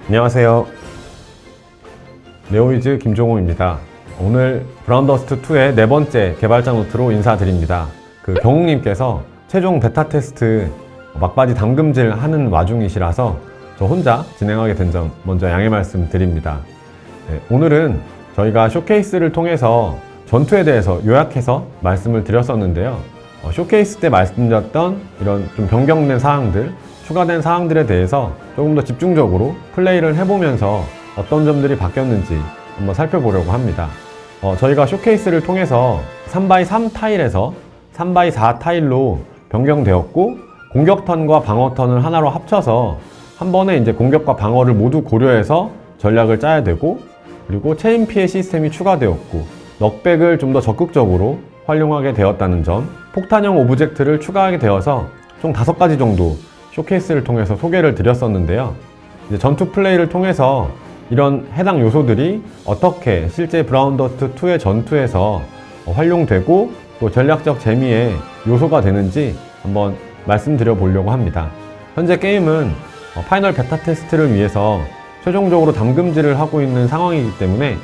안녕하세요. 네오이즈 김종호입니다. 오늘 브라운더스트2의 네 번째 개발자 노트로 인사드립니다. 경욱님께서 최종 베타 테스트 막바지 담금질 하는 와중이시라서 저 혼자 진행하게 된 점 먼저 양해 말씀드립니다. 오늘은 저희가 쇼케이스를 통해서 전투에 대해서 요약해서 말씀을 드렸었는데요. 쇼케이스 때 말씀드렸던 이런 좀 변경된 사항들, 추가된 사항들에 대해서 조금 더 집중적으로 플레이를 해보면서 어떤 점들이 바뀌었는지 한번 살펴보려고 합니다. 저희가 쇼케이스를 통해서 3x3 타일에서 3x4 타일로 변경되었고, 공격 턴과 방어 턴을 하나로 합쳐서 한 번에 이제 공격과 방어를 모두 고려해서 전략을 짜야 되고, 그리고 체인 피해 시스템이 추가되었고, 넉백을 좀 더 적극적으로 활용하게 되었다는 점, 폭탄형 오브젝트를 추가하게 되어서 총 5가지 정도 쇼케이스를 통해서 소개를 드렸었는데요. 이제 전투 플레이를 통해서 이런 해당 요소들이 어떻게 실제 브라운더스트2의 전투에서 활용되고 또 전략적 재미의 요소가 되는지 한번 말씀드려 보려고 합니다. 현재 게임은 파이널 베타 테스트를 위해서 최종적으로 담금질을 하고 있는 상황이기 때문에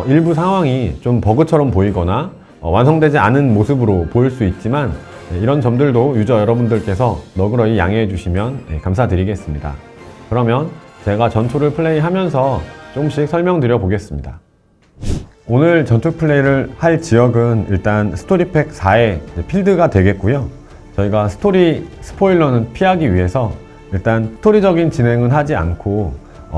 일부 상황이 좀 버그처럼 보이거나 완성되지 않은 모습으로 보일 수 있지만, 이런 점들도 유저 여러분들께서 너그러이 양해해 주시면 감사드리겠습니다. 그러면 제가 전투를 플레이하면서 조금씩 설명드려 보겠습니다. 오늘 전투 플레이를 할 지역은 일단 스토리팩 4의 필드가 되겠고요. 저희가 스토리 스포일러는 피하기 위해서 일단 스토리적인 진행은 하지 않고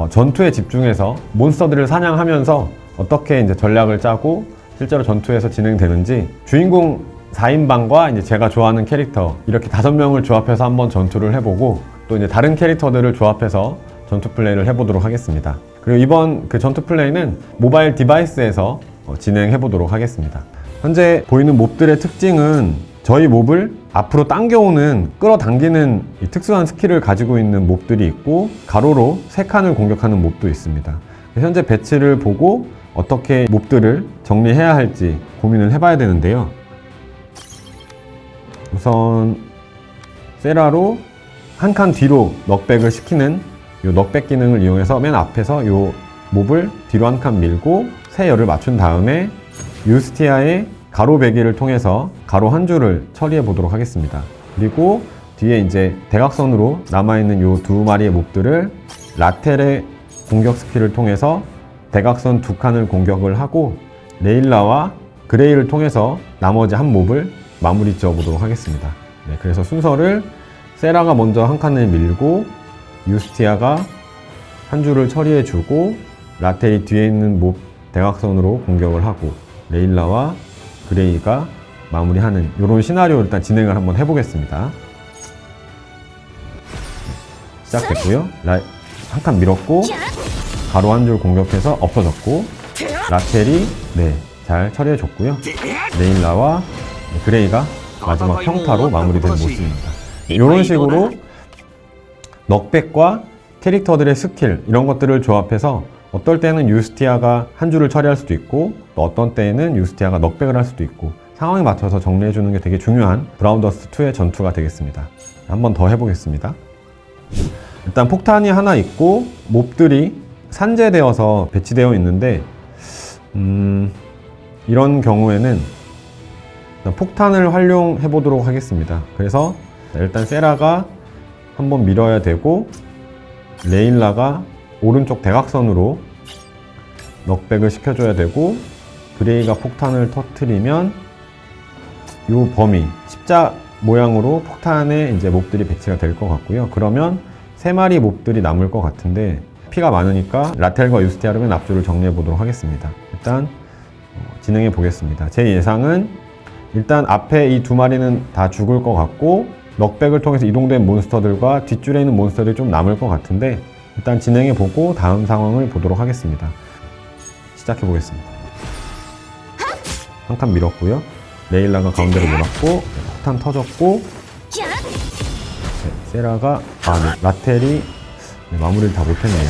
전투에 집중해서 몬스터들을 사냥하면서 어떻게 이제 전략을 짜고 실제로 전투에서 진행되는지, 주인공 4인방과 이제 제가 좋아하는 캐릭터 이렇게 5명을 조합해서 한번 전투를 해보고, 또 이제 다른 캐릭터들을 조합해서 전투 플레이를 해보도록 하겠습니다. 그리고 이번 전투 플레이는 모바일 디바이스에서 진행해 보도록 하겠습니다. 현재 보이는 몹들의 특징은 저희 몹을 앞으로 당겨오는, 끌어당기는 이 특수한 스킬을 가지고 있는 몹들이 있고, 가로로 3칸을 공격하는 몹도 있습니다. 현재 배치를 보고 어떻게 몹들을 정리해야 할지 고민을 해봐야 되는데요. 우선 세라로 한 칸 뒤로 넉백을 시키는 이 넉백 기능을 이용해서 맨 앞에서 이 몹을 뒤로 한 칸 밀고 세열을 맞춘 다음에 유스티아의 가로 배기를 통해서 가로 한 줄을 처리해 보도록 하겠습니다. 그리고 뒤에 이제 대각선으로 남아있는 이 2마리의 몹들을 라텔의 공격 스킬을 통해서 대각선 2칸을 공격을 하고, 레일라와 그레이를 통해서 나머지 한 몹을 마무리 지어 보도록 하겠습니다. 그래서 순서를 세라가 먼저 한 칸을 밀고, 유스티아가 한 줄을 처리해 주고, 라텔이 뒤에 있는 몹 대각선으로 공격을 하고, 레일라와 그레이가 마무리하는 이런 시나리오를 일단 진행을 한번 해보겠습니다. 시작됐고요. 한 칸 밀었고 가로 한 줄 공격해서 엎어졌고, 라텔이 잘 처리해 줬고요. 레일라와 그레이가 마지막 평타로 마무리된 모습입니다. 이런 식으로 넉백과 캐릭터들의 스킬 이런 것들을 조합해서 어떨 때는 유스티아가 한 줄을 처리할 수도 있고, 또 어떤 때에는 유스티아가 넉백을 할 수도 있고, 상황에 맞춰서 정리해 주는 게 되게 중요한 브라운더스트2의 전투가 되겠습니다. 한번 더 해보겠습니다. 일단 폭탄이 하나 있고 몹들이 산재되어서 배치되어 있는데, 이런 경우에는 폭탄을 활용해 보도록 하겠습니다. 그래서 일단 세라가 한번 밀어야 되고, 레일라가 오른쪽 대각선으로 넉백을 시켜줘야 되고, 그레이가 폭탄을 터트리면 이 범위 십자 모양으로 폭탄에 이제 몹들이 배치가 될 것 같고요. 그러면 3마리 몹들이 남을 것 같은데, 피가 많으니까 라텔과 유스티아를 맨 앞줄을 정리해 보도록 하겠습니다. 일단 진행해 보겠습니다. 제 예상은 일단 앞에 이 2마리는 다 죽을 것 같고, 넉백을 통해서 이동된 몬스터들과 뒷줄에 있는 몬스터들이 좀 남을 것 같은데, 일단 진행해 보고 다음 상황을 보도록 하겠습니다. 시작해 보겠습니다. 한 칸 밀었고요. 레일라가 가운데로 몰았고, 폭탄 터졌고, 세라가 라텔이 마무리를 다 못했네요.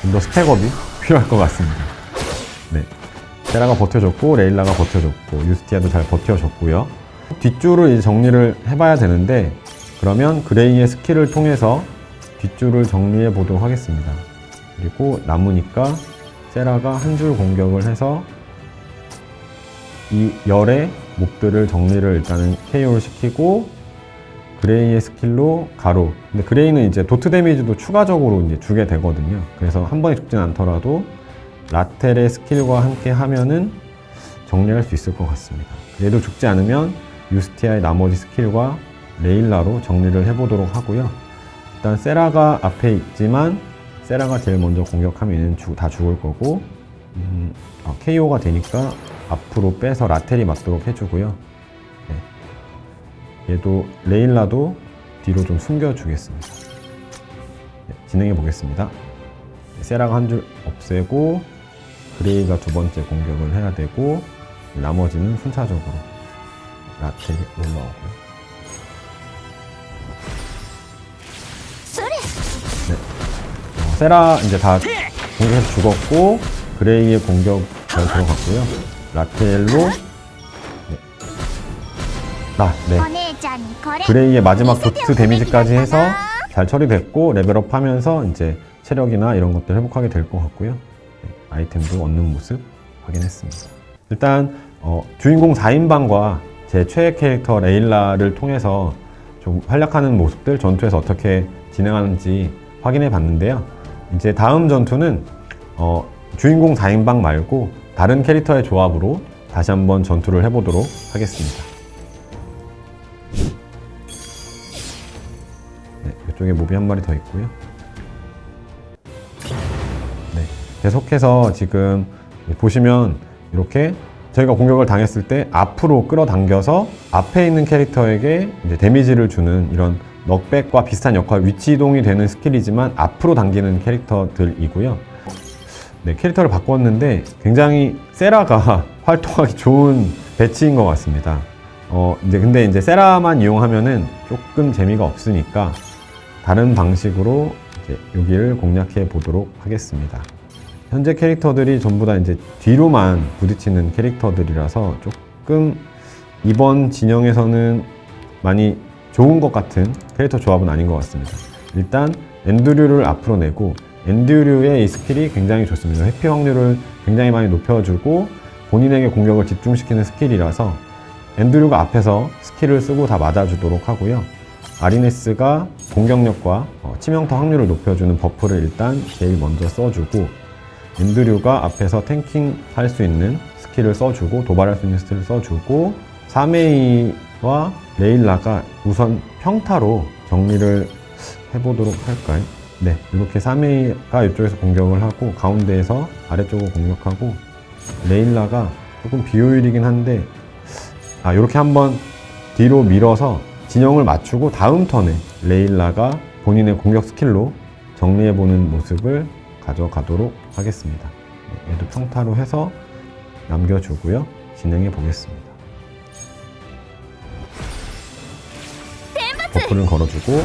좀 더 스택업이 필요할 것 같습니다. 세라가 버텨줬고, 레일라가 버텨줬고, 유스티아도 잘 버텨줬고요. 뒷줄을 이제 정리를 해봐야 되는데, 그러면 그레이의 스킬을 통해서 뒷줄을 정리해 보도록 하겠습니다. 그리고 남으니까 세라가 한 줄 공격을 해서 이 열의 몹들을 정리를 일단은 KO를 시키고 그레이의 스킬로 가로. 근데 그레이는 이제 도트 데미지도 추가적으로 이제 주게 되거든요. 그래서 한 번에 죽진 않더라도 라텔의 스킬과 함께 하면은 정리할 수 있을 것 같습니다. 얘도 죽지 않으면 유스티아의 나머지 스킬과 레일라로 정리를 해보도록 하고요. 일단 세라가 앞에 있지만 세라가 제일 먼저 공격하면 얘는 다 죽을 거고 KO가 되니까 앞으로 빼서 라텔이 맞도록 해주고요. 네. 얘도 레일라도 뒤로 좀 숨겨주겠습니다. 네, 진행해 보겠습니다. 세라가 한 줄 없애고 그레이가 두 번째 공격을 해야 되고 나머지는 순차적으로 라텔이 올라오고요. 네. 세라 이제 다 공격해서 죽었고 그레이의 공격 잘 들어갔고요. 라텔로 그레이의 마지막 도트 데미지까지 해서 잘 처리됐고 레벨업 하면서 이제 체력이나 이런 것들 회복하게 될 것 같고요. 네, 아이템도 얻는 모습 확인했습니다. 일단 주인공 4인방과 제 최애 캐릭터 레일라를 통해서 좀 활약하는 모습들 전투에서 어떻게 진행하는지 확인해 봤는데요. 이제 다음 전투는 주인공 4인방 말고 다른 캐릭터의 조합으로 다시 한번 전투를 해보도록 하겠습니다. 네, 이쪽에 몹이 한 마리 더 있고요. 네, 계속해서 지금 보시면 이렇게 저희가 공격을 당했을 때 앞으로 끌어당겨서 앞에 있는 캐릭터에게 이제 데미지를 주는 이런 넉백과 비슷한 역할, 위치 이동이 되는 스킬이지만 앞으로 당기는 캐릭터들이고요. 네, 캐릭터를 바꿨는데 굉장히 세라가 활동하기 좋은 배치인 것 같습니다. 근데 이제 세라만 이용하면은 조금 재미가 없으니까 다른 방식으로 이제 여기를 공략해 보도록 하겠습니다. 현재 캐릭터들이 전부 다 이제 뒤로만 부딪히는 캐릭터들이라서 조금 이번 진영에서는 많이 좋은 것 같은 캐릭터 조합은 아닌 것 같습니다. 일단 엔드류를 앞으로 내고 엔드류의 이 스킬이 굉장히 좋습니다. 회피 확률을 굉장히 많이 높여주고 본인에게 공격을 집중시키는 스킬이라서 엔드류가 앞에서 스킬을 쓰고 다 맞아주도록 하고요. 아리네스가 공격력과 치명타 확률을 높여주는 버프를 일단 제일 먼저 써주고 엔드류가 앞에서 탱킹 할 수 있는 스킬을 써주고 도발할 수 있는 스킬을 써주고 사메이와 레일라가 우선 평타로 정리를 해보도록 할까요? 네, 이렇게 사메이가 이쪽에서 공격을 하고 가운데에서 아래쪽으로 공격하고 레일라가 조금 비효율이긴 한데 이렇게 한번 뒤로 밀어서 진영을 맞추고 다음 턴에 레일라가 본인의 공격 스킬로 정리해보는 모습을 가져가도록 하겠습니다. 네, 얘도 평타로 해서 남겨주고요. 진행해 보겠습니다. 버프를 걸어주고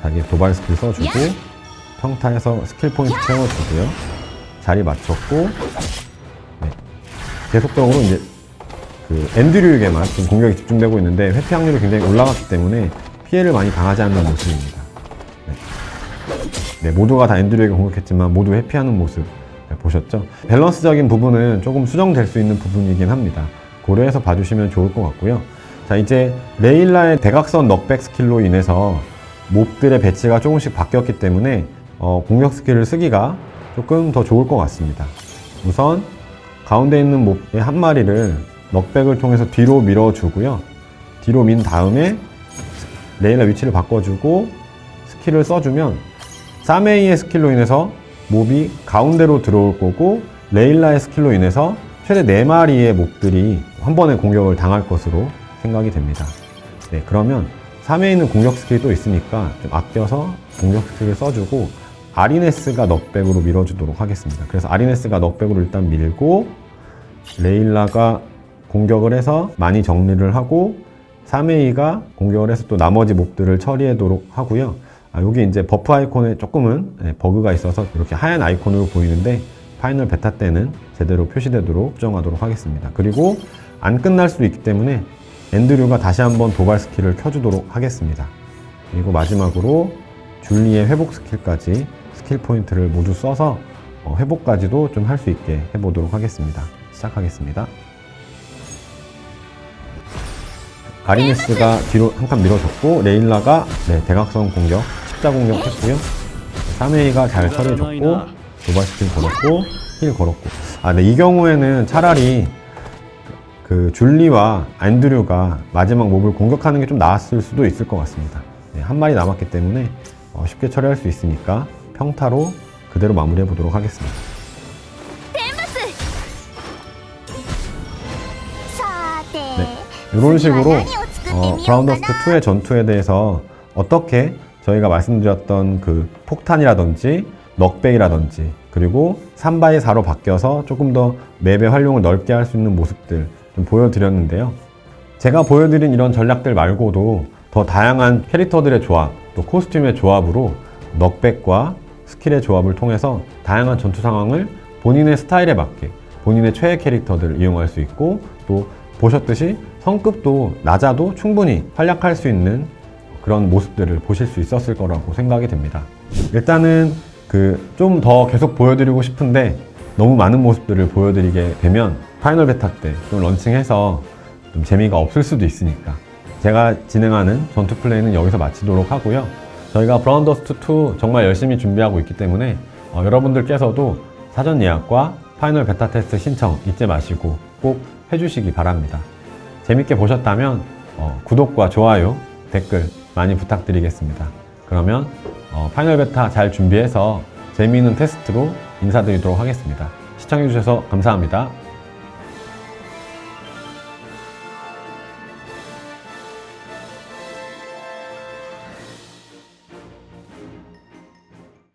자기 도발 스킬 써주고 평타해서 스킬 포인트 채워주고요. 자리 맞췄고 네. 계속적으로 이제 그 엔드류에게만 좀 공격이 집중되고 있는데 회피 확률이 굉장히 올라갔기 때문에 피해를 많이 당하지 않는 모습입니다. 네, 모두가 다 엔드류에게 공격했지만 모두 회피하는 모습 보셨죠? 밸런스적인 부분은 조금 수정될 수 있는 부분이긴 합니다. 고려해서 봐주시면 좋을 것 같고요. 자, 이제 레일라의 대각선 넉백 스킬로 인해서 몹들의 배치가 조금씩 바뀌었기 때문에 공격 스킬을 쓰기가 조금 더 좋을 것 같습니다. 우선 가운데 있는 몹의 한 마리를 넉백을 통해서 뒤로 밀어주고요. 뒤로 민 다음에 레일라 위치를 바꿔주고 스킬을 써주면 사메이의 스킬로 인해서 몹이 가운데로 들어올 거고 레일라의 스킬로 인해서 최대 4마리의 몹들이 한 번에 공격을 당할 것으로 생각이 됩니다. 네, 그러면 사메이는 공격 스킬이 또 있으니까 좀 아껴서 공격 스킬을 써주고 아리네스가 넉백으로 밀어주도록 하겠습니다. 그래서 아리네스가 넉백으로 일단 밀고 레일라가 공격을 해서 많이 정리를 하고 사메이가 공격을 해서 또 나머지 몹들을 처리하도록 하고요. 여기 이제 버프 아이콘에 조금은 버그가 있어서 이렇게 하얀 아이콘으로 보이는데 파이널 베타 때는 제대로 표시되도록 수정하도록 하겠습니다. 그리고 안 끝날 수도 있기 때문에 엔드류가 다시 한번 도발 스킬을 켜주도록 하겠습니다. 그리고 마지막으로 줄리의 회복 스킬까지 스킬 포인트를 모두 써서 회복까지도 좀 할 수 있게 해보도록 하겠습니다. 시작하겠습니다. 아리네스가 뒤로 한 칸 밀어줬고, 레일라가 대각선 공격, 십자 공격 했고요. 사메이가 잘 처리해줬고, 도발 스킬 걸었고, 힐 걸었고. 이 경우에는 차라리 그 줄리와 안드류가 마지막 몹을 공격하는 게 좀 나았을 수도 있을 것 같습니다. 한 마리 남았기 때문에 쉽게 처리할 수 있으니까 평타로 그대로 마무리해 보도록 하겠습니다. 이런 식으로 브라운더스트 2의 전투에 대해서 어떻게 저희가 말씀드렸던 그 폭탄이라든지 넉백이라든지 그리고 3바이 4로 바뀌어서 조금 더 맵의 활용을 넓게 할 수 있는 모습들 좀 보여드렸는데요. 제가 보여드린 이런 전략들 말고도 더 다양한 캐릭터들의 조합, 또 코스튬의 조합으로 넉백과 스킬의 조합을 통해서 다양한 전투 상황을 본인의 스타일에 맞게 본인의 최애 캐릭터들을 이용할 수 있고, 또 보셨듯이 성급도 낮아도 충분히 활약할 수 있는 그런 모습들을 보실 수 있었을 거라고 생각이 됩니다. 일단은 좀 더 계속 보여드리고 싶은데 너무 많은 모습들을 보여드리게 되면 파이널 베타 때 좀 런칭해서 좀 재미가 없을 수도 있으니까 제가 진행하는 전투 플레이는 여기서 마치도록 하고요. 저희가 브라운더스트 2 정말 열심히 준비하고 있기 때문에 여러분들께서도 사전 예약과 파이널 베타 테스트 신청 잊지 마시고 꼭 해주시기 바랍니다. 재밌게 보셨다면 구독과 좋아요, 댓글 많이 부탁드리겠습니다. 그러면 파이널 베타 잘 준비해서 재미있는 테스트로 인사드리도록 하겠습니다. 시청해주셔서 감사합니다.